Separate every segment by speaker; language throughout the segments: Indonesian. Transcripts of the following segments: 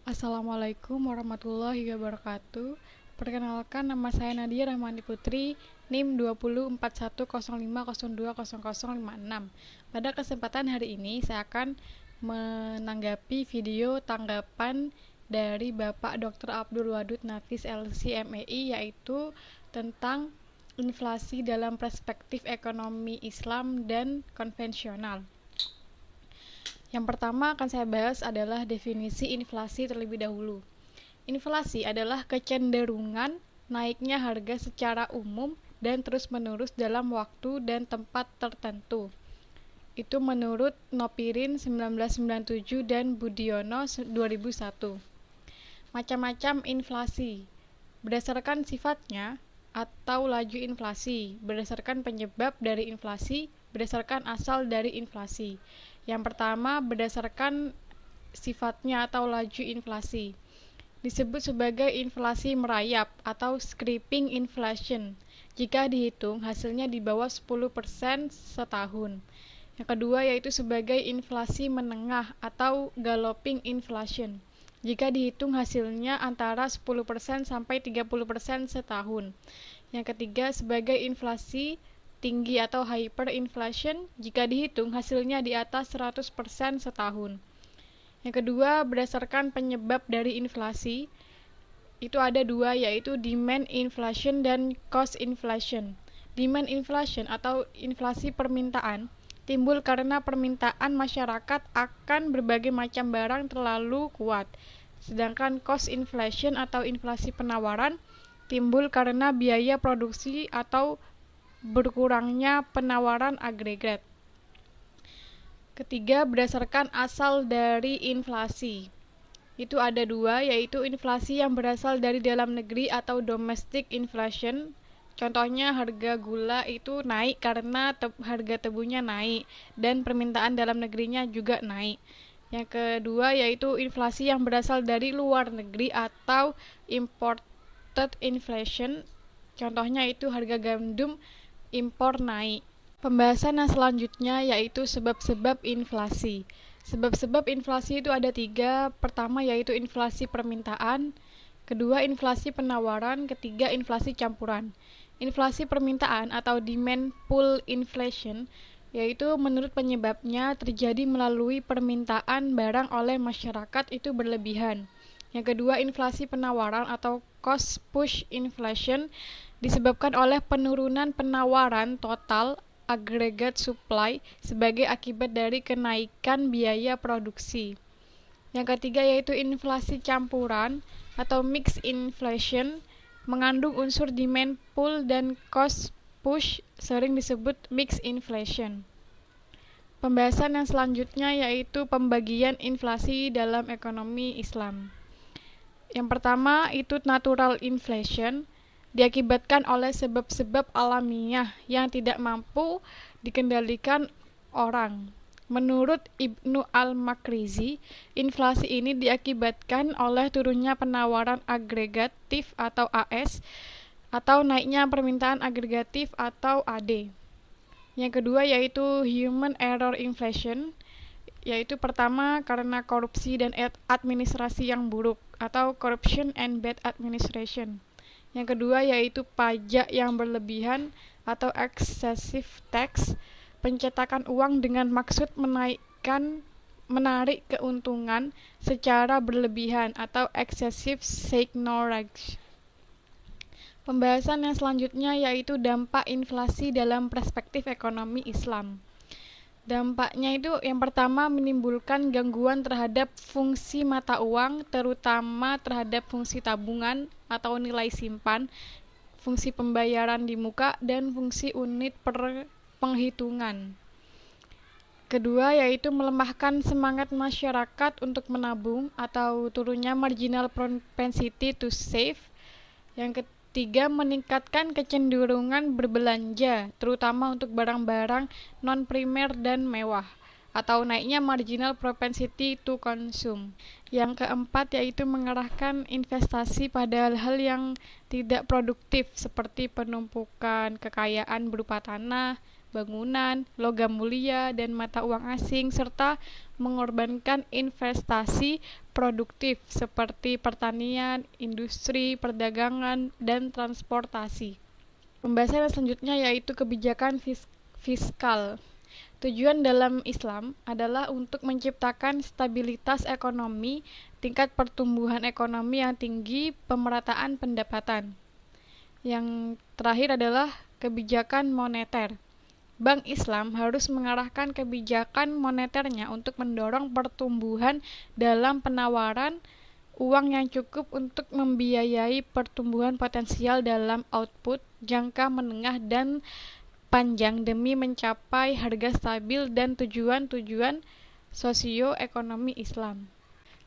Speaker 1: Assalamualaikum warahmatullahi wabarakatuh. Perkenalkan, nama saya Nadia Rahmani Putri, NIM 204105020056. Pada kesempatan hari ini, saya akan menanggapi video tanggapan dari Bapak Dr. Abdul Wadud Nafis LC MEI, yaitu tentang inflasi dalam perspektif ekonomi Islam dan konvensional. Yang pertama akan saya bahas adalah definisi inflasi terlebih dahulu. Inflasi adalah kecenderungan naiknya harga secara umum dan terus-menerus dalam waktu dan tempat tertentu. Itu menurut Nopirin 1997 dan Budiono 2001. Macam-macam inflasi. Berdasarkan sifatnya atau laju inflasi, berdasarkan penyebab dari inflasi, berdasarkan asal dari inflasi. Yang pertama, berdasarkan sifatnya atau laju inflasi. Disebut sebagai inflasi merayap atau creeping inflation jika dihitung hasilnya di bawah 10% setahun. Yang kedua yaitu sebagai inflasi menengah atau galloping inflation jika dihitung hasilnya antara 10% sampai 30% setahun. Yang ketiga sebagai inflasi tinggi atau hyperinflation jika dihitung hasilnya di atas 100% setahun. Yang kedua, berdasarkan penyebab dari inflasi, itu ada dua, yaitu demand inflation dan cost inflation. Demand inflation atau inflasi permintaan timbul karena permintaan masyarakat akan berbagai macam barang terlalu kuat. Sedangkan cost inflation atau inflasi penawaran timbul karena biaya produksi atau berkurangnya penawaran agregat. Ketiga, berdasarkan asal dari inflasi. Itu ada dua, yaitu inflasi yang berasal dari dalam negeri atau domestic inflation. Contohnya harga gula itu naik karena harga tebunya naik dan permintaan dalam negerinya juga naik. Yang kedua yaitu inflasi yang berasal dari luar negeri atau imported inflation. Contohnya itu harga gandum impor naik. Pembahasan yang selanjutnya yaitu sebab-sebab inflasi. Sebab-sebab inflasi itu ada tiga. Pertama yaitu inflasi permintaan, kedua inflasi penawaran, ketiga inflasi campuran. Inflasi permintaan atau demand pull inflation yaitu menurut penyebabnya terjadi melalui permintaan barang oleh masyarakat itu berlebihan. Yang kedua inflasi penawaran atau cost push inflation disebabkan oleh penurunan penawaran total agregat supply sebagai akibat dari kenaikan biaya produksi. Yang ketiga yaitu inflasi campuran atau mixed inflation mengandung unsur demand pull dan cost push, sering disebut mixed inflation. Pembahasan yang selanjutnya yaitu pembagian inflasi dalam ekonomi Islam. Yang pertama itu natural inflation, diakibatkan oleh sebab-sebab alamiah yang tidak mampu dikendalikan orang. Menurut Ibnu Al-Makrizi, inflasi ini diakibatkan oleh turunnya penawaran agregatif atau AS atau naiknya permintaan agregatif atau AD. Yang kedua yaitu human error inflation, yaitu pertama karena korupsi dan administrasi yang buruk atau corruption and bad administration. Yang kedua yaitu pajak yang berlebihan atau excessive tax, pencetakan uang dengan maksud menarik keuntungan secara berlebihan atau excessive seigniorage. Pembahasan yang selanjutnya yaitu dampak inflasi dalam perspektif ekonomi Islam. Dampaknya itu yang pertama menimbulkan gangguan terhadap fungsi mata uang, terutama terhadap fungsi tabungan atau nilai simpan, fungsi pembayaran di muka, dan fungsi unit penghitungan. Kedua yaitu melemahkan semangat masyarakat untuk menabung atau turunnya marginal propensity to save. Yang ketiga meningkatkan kecenderungan berbelanja, terutama untuk barang-barang non-primer dan mewah, atau naiknya marginal propensity to consume. Yang keempat yaitu mengarahkan investasi pada hal-hal yang tidak produktif seperti penumpukan kekayaan berupa tanah, bangunan, logam mulia, dan mata uang asing, serta mengorbankan investasi produktif seperti pertanian, industri, perdagangan, dan transportasi. Pembahasan selanjutnya yaitu kebijakan fiskal. Tujuan dalam Islam adalah untuk menciptakan stabilitas ekonomi, tingkat pertumbuhan ekonomi yang tinggi, pemerataan pendapatan. Yang terakhir adalah kebijakan moneter. Bank Islam harus mengarahkan kebijakan moneternya untuk mendorong pertumbuhan dalam penawaran uang yang cukup untuk membiayai pertumbuhan potensial dalam output jangka menengah dan panjang demi mencapai harga stabil dan tujuan-tujuan sosioekonomi Islam.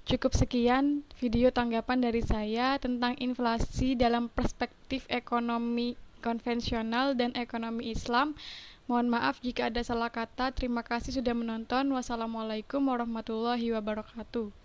Speaker 1: Cukup sekian video tanggapan dari saya tentang inflasi dalam perspektif ekonomi konvensional dan ekonomi Islam. Mohon maaf jika ada salah kata. Terima kasih sudah menonton. Wassalamualaikum warahmatullahi wabarakatuh.